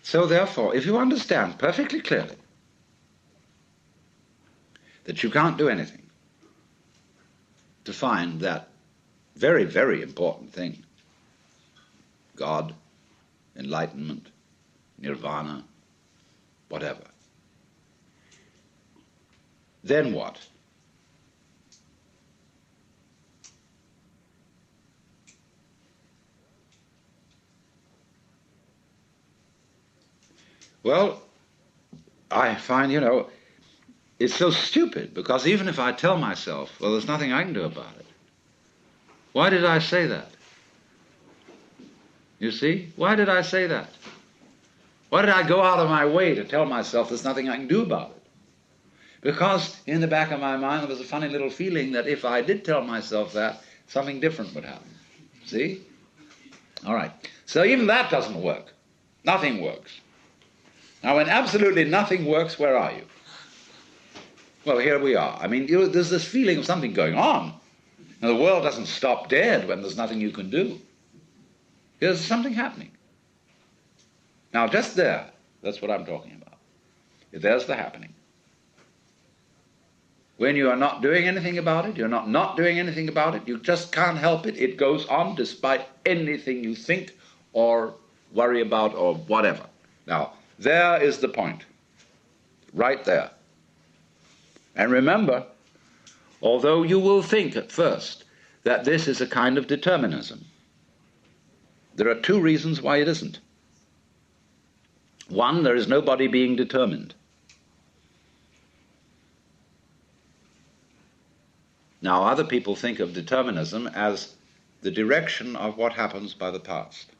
So therefore, if you understand perfectly clearly that you can't do anything to find that very, very important thing, God, enlightenment, nirvana, whatever, then what? Well, I find, it's so stupid, because even if I tell myself, well, there's nothing I can do about it, why did I say that? You see? Why did I say that? Why did I go out of my way to tell myself there's nothing I can do about it? Because in the back of my mind there was a funny little feeling that if I did tell myself that, something different would happen. See? All right. So even that doesn't work. Nothing works. Now, when absolutely nothing works, where are you? Well, here we are. I mean, there's this feeling of something going on. Now, the world doesn't stop dead when there's nothing you can do. There's something happening. Now, just there, that's what I'm talking about. There's the happening. When you are not doing anything about it, you're not doing anything about it, you just can't help it. It goes on despite anything you think or worry about or whatever. Now, there is the point. Right there. And remember, although you will think at first that this is a kind of determinism, there are two reasons why it isn't. One, there is nobody being determined. Now, other people think of determinism as the direction of what happens by the past,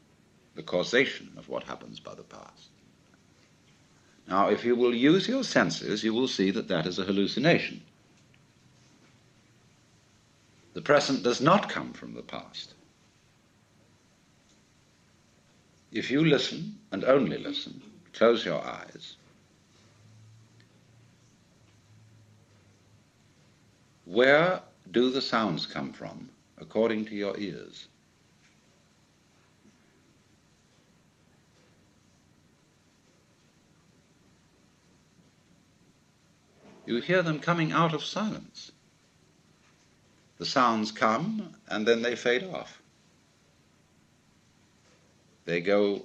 the causation of what happens by the past. Now, if you will use your senses, you will see that that is a hallucination. The present does not come from the past. If you listen, and only listen, close your eyes, where do the sounds come from according to your ears? You hear them coming out of silence. The sounds come and then they fade off. They go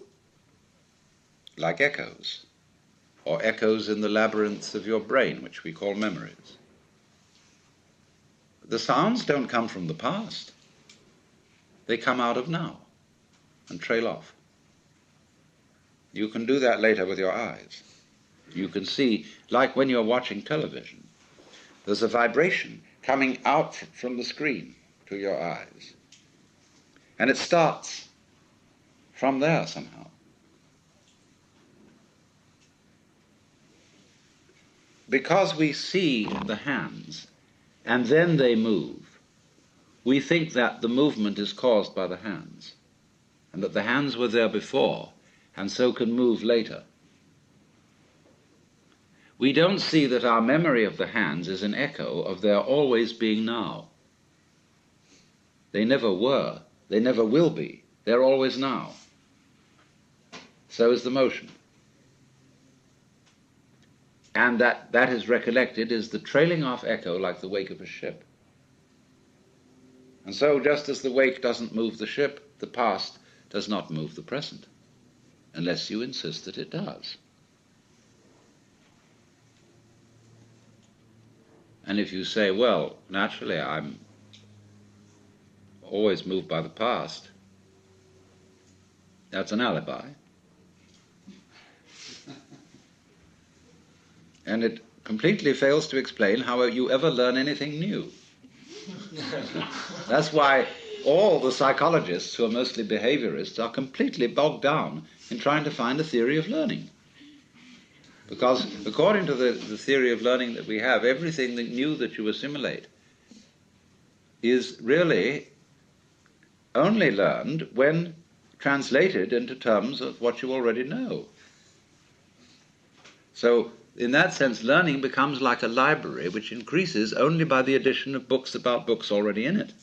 like echoes, or echoes in the labyrinths of your brain, which we call memories. The sounds don't come from the past. They come out of now and trail off. You can do that later with your eyes. You can see, like when you're watching television, there's a vibration coming out from the screen to your eyes. And it starts from there somehow. Because we see the hands and then they move, we think that the movement is caused by the hands, and that the hands were there before and so can move later. We don't see that our memory of the hands is an echo of their always being now. They never were, they never will be, they're always now. So is the motion. And that is recollected is the trailing off echo like the wake of a ship. And so just as the wake doesn't move the ship, the past does not move the present, unless you insist that it does. And if you say, well, naturally I'm always moved by the past, that's an alibi. And it completely fails to explain how you ever learn anything new. That's why all the psychologists, who are mostly behaviorists, are completely bogged down in trying to find a theory of learning. Because according to the theory of learning that we have, everything new that you assimilate is really only learned when translated into terms of what you already know. So in that sense, learning becomes like a library which increases only by the addition of books about books already in it.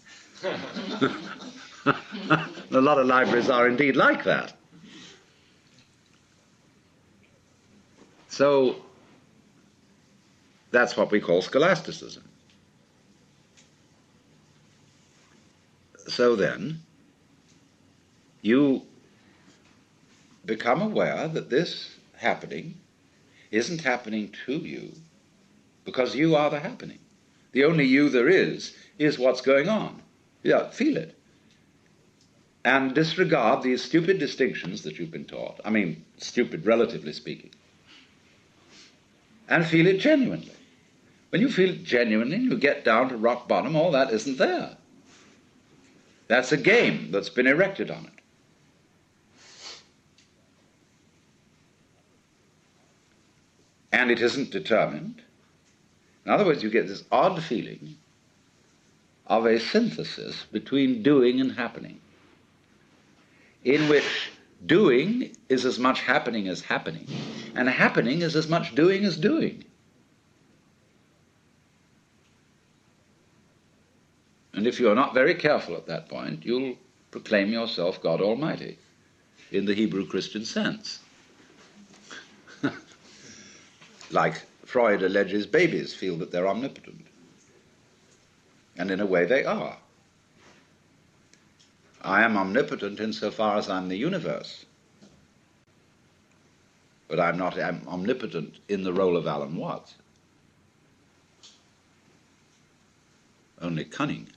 A lot of libraries are indeed like that. So that's what we call scholasticism. So then, you become aware that this happening isn't happening to you because you are the happening. The only you there is what's going on. Yeah, feel it. And disregard these stupid distinctions that you've been taught. I mean, stupid relatively speaking. And feel it genuinely. When you feel it genuinely, you get down to rock bottom, all that isn't there. That's a game that's been erected on it. And it isn't determined. In other words, you get this odd feeling of a synthesis between doing and happening, in which doing is as much happening as happening, and happening is as much doing as doing. And if you're not very careful at that point, you'll proclaim yourself God Almighty in the Hebrew Christian sense. Like Freud alleges babies feel that they're omnipotent. And in a way they are. I am omnipotent insofar as I'm the universe. But I'm not omnipotent in the role of Alan Watts. Only cunning.